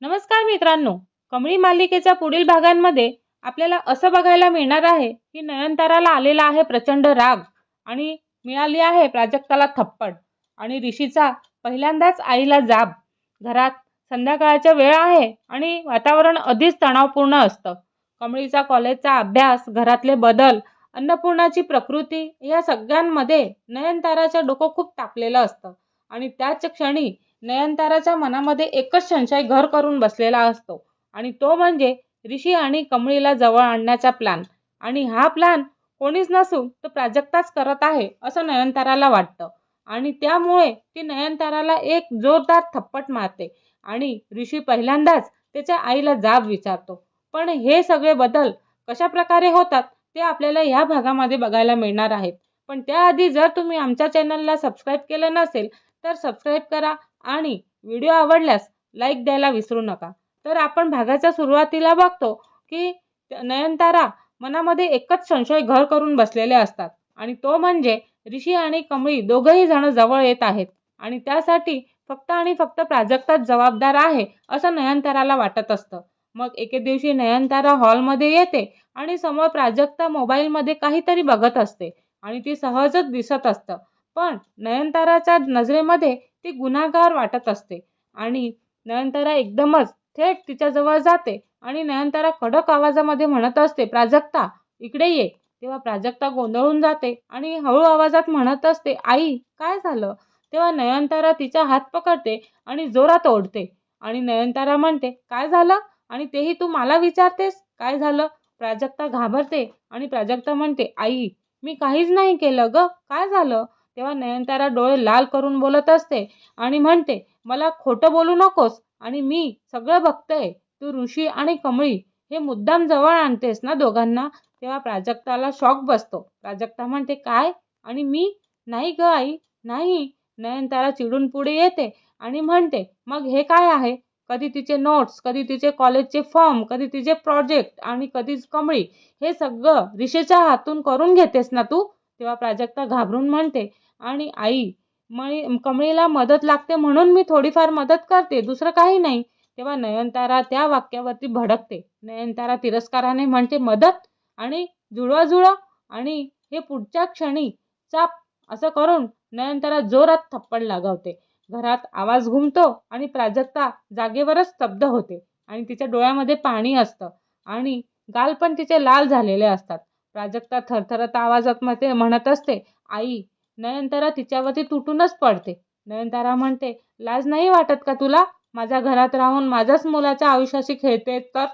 नमस्कार मित्रांनो. कमळी मालिकेच्या पुढील भागांमध्ये आपल्याला असं बघायला मिळणार आहे की नयनताराला आलेला आहे प्रचंड राग आणि मिळाली आहे प्राजक्ताला थप्पड आणि ऋषीचा पहिल्यांदाच आईला जाब. घरात संध्याकाळच्या वेळ आहे आणि वातावरण अधिक तणावपूर्ण असतं. कमळीचा कॉलेजचा अभ्यास, घरातले बदल, अन्नपूर्णाची प्रकृती या सगळ्यांमध्ये नयनताराचं डोकं खूप तापलेलं असतं आणि त्याच क्षणी नयनताराच्या मनामध्ये एकच संशय घर करून बसलेला असतो आणि तो म्हणजे ऋषी आणि कमळीला जवळ आणण्याचा प्लॅन. आणि हा प्लॅन कोणीच नसून तो प्राजक्ताच करत आहे असं नयनताराला वाटतं आणि त्यामुळे ती नयनताराला एक जोरदार थप्पट मारते आणि ऋषी पहिल्यांदाच त्याच्या आईला जाब विचारतो. पण हे सगळे बदल कशा प्रकारे होतात ते आपल्याला या भागामध्ये बघायला मिळणार आहेत. पण त्याआधी जर तुम्ही आमच्या चॅनलला सबस्क्राईब केलं नसेल तर सबस्क्राईब करा आणि व्हिडिओ आवडल्यास लाईक द्यायला विसरू नका. तर आपण भागाच्या सुरुवातीला बघतो की नयनतारा मनामध्ये एकच संशय घर करून बसलेले असतात आणि तो म्हणजे ऋषी आणि कमळी दोघंही जण जवळ येत आहेत आणि त्यासाठी फक्त आणि फक्त प्राजक्ताच जबाबदार आहे असं नयनताराला वाटत असतं. मग एके दिवशी नयनतारा हॉलमध्ये येते आणि समोर प्राजक्ता मोबाईलमध्ये काहीतरी बघत असते आणि ती सहजच दिसत असतं. पण नयनताराच्या नजरेमध्ये ती गुन्हेगार वाटत असते आणि नयनतारा एकदमच थेट तिच्याजवळ जाते आणि नयनतारा कडक आवाजामध्ये म्हणत असते, प्राजक्ता इकडे ये. तेव्हा प्राजक्ता गोंधळून जाते आणि हळू आवाजात म्हणत असते, आई काय झालं? तेव्हा नयनतारा तिचा हात पकडते आणि जोरात ओढते आणि नयनतारा म्हणते, काय झालं? आणि तेही तू मला विचारतेस काय झालं? प्राजक्ता घाबरते आणि प्राजक्ता म्हणते, आई मी काहीच नाही केलं ग, काय झालं? तेव्हा नयनतारा डोळे लाल करून बोलत असते आणि म्हणते, मला खोटं बोलू नकोस आणि मी सगळं बघतोय. तू ऋषी आणि कमळी हे मुद्दाम जवळ आणतेस ना दोघांना? तेव्हा प्राजक्ताला शॉक बसतो. प्राजक्ता म्हणते, काय? आणि मी? नाही ग आई, नाही. नयनतारा चिडून पुढे येते आणि म्हणते, मग हे काय आहे? कधी तिचे नोट्स, कधी तिचे कॉलेजचे फॉर्म, कधी तिचे प्रोजेक्ट आणि कधी कमळी, हे सगळं ऋषीच्या हातून करून घेतेस ना तू? तेव्हा प्राजक्ता घाबरून म्हणते, आणि आई कमळीला मदत लागते म्हणून मी थोडीफार मदत करते, दुसरं काही नाही. तेव्हा नयनतारा त्या वाक्यावरती भडकते. नयनतारा तिरस्काराने म्हणते, मदत आणि जुळवाजुळव? आणि हे पुढच्या क्षणी चाप असं करून नयनतारा जोरात थप्पड लगावते. घरात आवाज घुमतो आणि प्राजक्ता जागेवरच स्तब्ध होते आणि तिच्या डोळ्यामध्ये पाणी असतं आणि गाल पण तिचे लाल झालेले असतात. प्राजक्ता थरथरत आवाजात म्हणत असते, आई. नयनतारा तिच्यावरती तुटूनच पडते. नयनतारा म्हणते, लाज नाही वाटत का तुला? माझ्या घरात राहून माझ्याच मुलाच्या आयुष्याशी खेळते तर?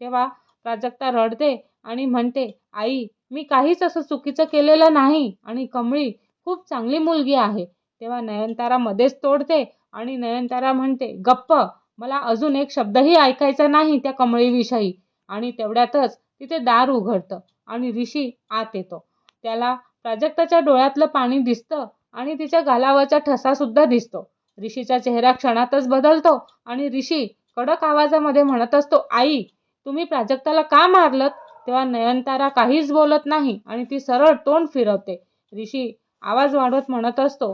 तेव्हा प्राजक्ता रडते आणि म्हणते, आई मी काहीच असं चुकीचं केलेलं नाही आणि कमळी खूप चांगली मुलगी आहे. तेव्हा नयनतारा मध्येच तोडते आणि नयनतारा म्हणते, गप्प, मला अजून एक शब्दही ऐकायचा नाही त्या कमळीविषयी. आणि तेवढ्यातच तिथे दार उघडतं आणि ऋषी आत येतो. त्याला प्राजक्ताच्या डोळ्यातलं पाणी दिसतं आणि तिच्या गालावरचा ठसा सुद्धा दिसतो. ऋषीचा चेहरा क्षणातच बदलतो आणि ऋषी कडक आवाजामध्ये म्हणत असतो, आई तुम्ही प्राजक्ताला का मारलत? तेव्हा नयनतारा काहीच बोलत नाही आणि ती सरळ तोंड फिरवते. ऋषी आवाज वाढवत म्हणत असतो,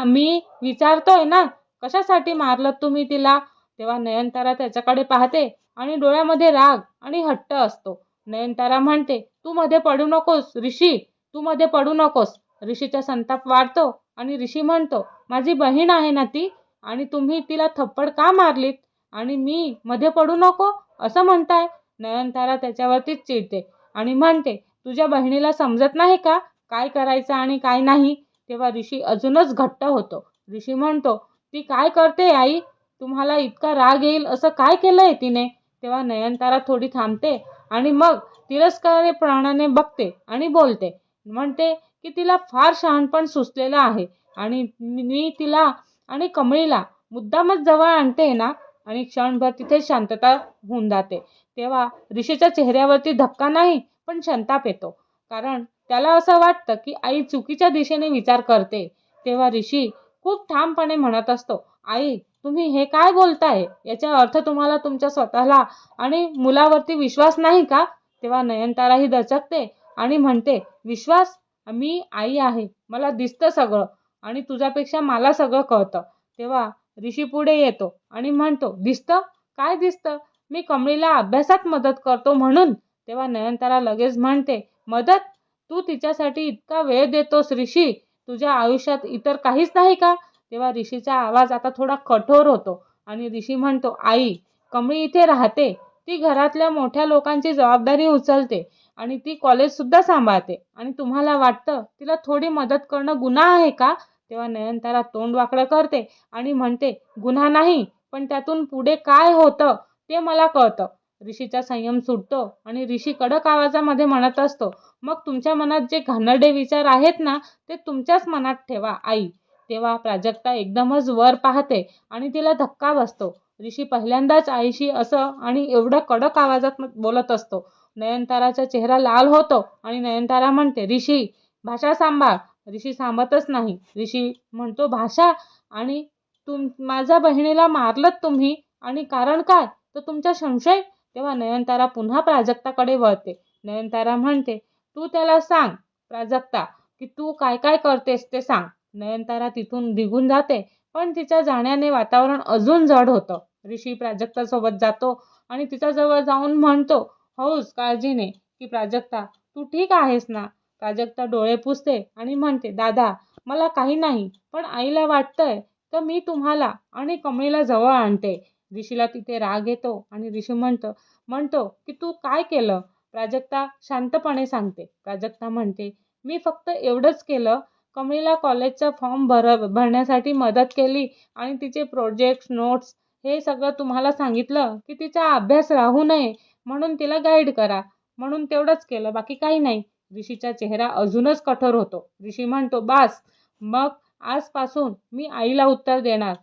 मी विचारतोय ना, कशासाठी मारलत तुम्ही तिला? तेव्हा नयनतारा त्याच्याकडे पाहते आणि डोळ्यामध्ये राग आणि हट्ट असतो. नयनतारा म्हणते, तू मध्ये पडू नकोस ऋषी, तू मध्ये पडू नकोस. ऋषीचा संताप वाढतो आणि ऋषी म्हणतो, माझी बहीण आहे ना ती, आणि तुम्ही तिला थप्पड का मारलीत आणि मी मध्ये पडू नको असं म्हणताय? नयनतारा त्याच्यावरतीच चिडते आणि म्हणते, तुझ्या बहिणीला समजत नाही का काय करायचं आणि काय नाही? तेव्हा ऋषी अजूनच घट्ट होतो. ऋषी म्हणतो, ती काय करते आई? तुम्हाला इतका राग येईल असं काय केलंय तिने? तेव्हा नयनतारा थोडी थांबते आणि मग तिरस्कारपणाने बघते आणि बोलते, म्हणते की तिला फार शहाणपण सुचलेलं आहे आणि मी तिला आणि कमळीला मुद्दामच जवळ आणते ना. आणि क्षणभर तिथे शांतता होऊन जाते. तेव्हा ऋषीच्या चेहऱ्यावरती धक्का नाही पण संताप येतो, कारण त्याला असं वाटतं की आई चुकीच्या दिशेने विचार करते. तेव्हा ऋषी खूप ठामपणे म्हणत असतो, आई तुम्ही हे काय बोलताय? याचा अर्थ तुम्हाला तुमच्या स्वतःला आणि मुलावरती विश्वास नाही का? तेव्हा नयनतारा ही दचकते आणि म्हणते, विश्वास? मी आई आहे, मला दिसतं सगळं आणि तुझ्यापेक्षा मला सगळं कळतं. तेव्हा ऋषी पुढे येतो आणि म्हणतो, दिसतं? काय दिसतं? मी कमळीला अभ्यासात मदत करतो म्हणून. तेव्हा नयनतारा लगेच म्हणते, मदत? तू तिच्यासाठी इतका वेळ देतोस ऋषी, तुझ्या आयुष्यात इतर काहीच नाही का? तेव्हा ऋषीचा आवाज आता थोडा कठोर होतो आणि ऋषी म्हणतो, आई, कमळी इथे राहते, ती घरातल्या मोठ्या लोकांची जबाबदारी उचलते आणि ती कॉलेजसुद्धा सांभाळते आणि तुम्हाला वाटतं तिला थोडी मदत करणं गुन्हा आहे का? तेव्हा नयनतारा तोंड वाकडं करते आणि म्हणते, गुन्हा नाही, पण त्यातून पुढे काय होतं ते मला कळतं. ऋषीचा संयम सुटतो आणि ऋषी कडक आवाजामध्ये म्हणत असतो, मग तुमच्या मनात जे घाणेरडे विचार आहेत ना, ते तुमच्याच मनात ठेवा आई. तेव्हा प्राजक्ता एकदमच वर पाहते आणि तिला धक्का बसतो. ऋषी पहिल्यांदाच आईशी असं आणि एवढ्या कडक आवाजात बोलत असतो. नयनताराचा चेहरा लाल होतो आणि नयनतारा म्हणते, ऋषी, भाषा सांभाळ. ऋषी थांबतच नाही. ऋषी म्हणतो, भाषा? आणि माझ्या बहिणीला मारलत तुम्ही, आणि कारण काय? तर तुमचा संशय? तेव्हा नयनतारा पुन्हा प्राजक्ताकडे वळते. नयनतारा म्हणते, तू त्याला सांग प्राजक्ता, की तू काय काय करतेस ते सांग. नयनतारा तिथून निघून जाते, पण तिच्या जाण्याने वातावरण अजून जड होतं. ऋषी प्राजक्तासोबत जातो आणि तिच्याजवळ जाऊन म्हणतो, हौस काळजीने, की प्राजक्ता, तू ठीक आहेस ना? प्राजक्ता डोळे पुसते आणि म्हणते, दादा, मला काही नाही, पण आईला वाटतंय तर मी तुम्हाला आणि कमळीला जवळ आणते. ऋषीला तिथे राग येतो आणि ऋषी म्हणतो की तू काय केलं? प्राजक्ता शांतपणे सांगते. प्राजक्ता म्हणते, मी फक्त एवढंच केलं, कमळीला कॉलेजचा फॉर्म भरण्यासाठी मदत केली आणि तिचे प्रोजेक्ट, नोट्स हे सगळं तुम्हाला सांगितलं की तिचा अभ्यास राहू नये म्हणून तिला गाईड करा, म्हणून तेवढंच केलं, बाकी काही नाही. ऋषीचा चेहरा अजूनच कठोर होतो. ऋषी म्हणतो, बास, मग आजपासून मी आईला उत्तर देणार.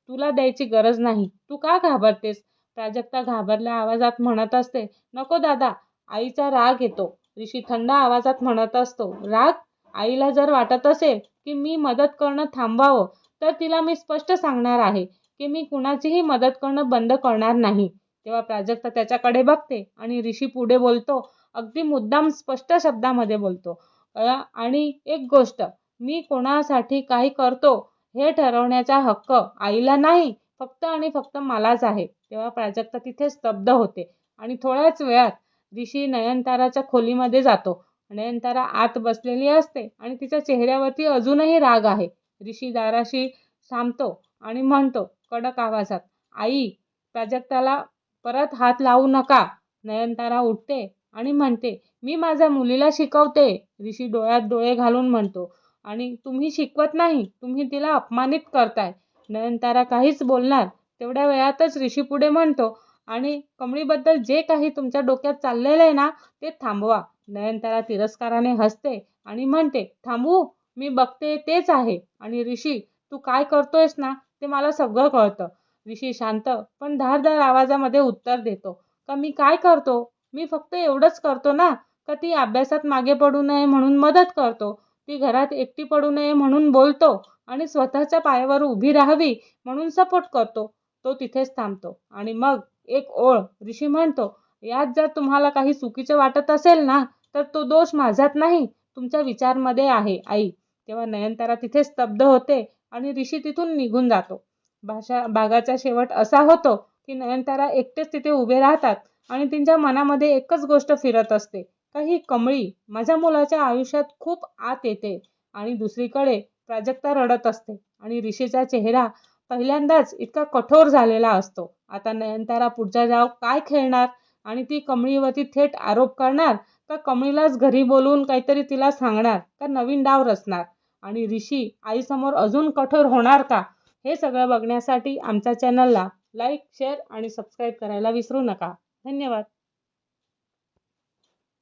तुला द्यायची गरज नाही. तू का घाबरतेस? प्राजक्ता घाबरल्या आवाजात म्हणत असते, नको दादा, आईचा राग येतो. ऋषी थंड आवाजात म्हणत असतो, राग? आईला जर वाटत असेल की मी मदत करणं थांबवावं, तर तिला मी स्पष्ट सांगणार आहे की मी कुणाचीही मदत करणं बंद करणार नाही. तेव्हा प्राजक्ता त्याच्याकडे बघते आणि ऋषी पुढे बोलतो, अगदी मुद्दाम स्पष्ट शब्दामध्ये बोलतो, आणि एक गोष्ट, मी कोणासाठी काही करतो हे ठरवण्याचा हक्क आईला नाही, फक्त आणि फक्त मलाच आहे. तेव्हा प्राजक्ता तिथे स्तब्ध होते आणि थोड्याच वेळात ऋषी नयनताराच्या खोलीमध्ये जातो. नयनतारा आत बसलेली असते आणि तिच्या चेहऱ्यावरती अजूनही राग आहे. ऋषी दाराशी थांबतो आणि म्हणतो कडक आवाजात, आई, प्राजक्ताला परत हात लावू नका. नयनतारा उठते आणि म्हणते, मी माझ्या मुलीला शिकवते. ऋषी डोळ्यात डोळे घालून म्हणतो, आणि तुम्ही शिकवत नाही, तुम्ही तिला अपमानित करताय. नयनतारा काहीच बोलणार तेवढ्या वेळातच ऋषी पुढे म्हणतो, आणि कमळीबद्दल जे काही तुमच्या डोक्यात चाललेलं आहे ना, ते थांबवा. नयनतारा तिरस्काराने हसते आणि म्हणते, थांबवू? मी बघते तेच आहे. आणि ऋषी, तू काय करतोयस ना, ते मला सगळं कळतं. ऋषी शांत पण धारदार आवाजामध्ये उत्तर देतो, का मी काय करतो? मी फक्त एवढंच करतो ना, का ती अभ्यासात मागे पडू नये म्हणून मदत करतो, ती घरात एकटी पडू नये म्हणून बोलतो, आणि स्वतःच्या पायावर उभी राहावी म्हणून सपोर्ट करतो. तो तिथेच थांबतो आणि मग एक ओळ ऋषी म्हणतो, यात जर तुम्हाला काही चुकीचं वाटत असेल ना, तर तो दोष माझ्यात नाही, तुमच्या विचारमध्ये आहे आई. तेव्हा नयनतारा तिथे स्तब्ध होते आणि ऋषी तिथून निघून जातो. भागाचा शेवट असा होतो की नयनतारा एकटेच तिथे उभे राहतात आणि त्यांच्या मनामध्ये एकच गोष्ट फिरत असते, का ही कमळी माझ्या मुलाच्या आयुष्यात खूप आत येते. आणि दुसरीकडे प्राजक्ता रडत असते आणि ऋषीचा चेहरा पहिल्यांदाच इतका कठोर झालेला असतो. आता नयनतारा पुढचा डाव काय खेळणार? आणि ती कमळीवरती थेट आरोप करणार, का कमळीलाच घरी बोलवून काहीतरी तिला सांगणार, का नवीन डाव रचणार? आणि ऋषी आईसमोर अजून कठोर होणार का? हे सगळं बघण्यासाठी आमच्या चॅनलला लाईक, शेअर आणि सबस्क्राईब करायला विसरू नका. धन्यवाद.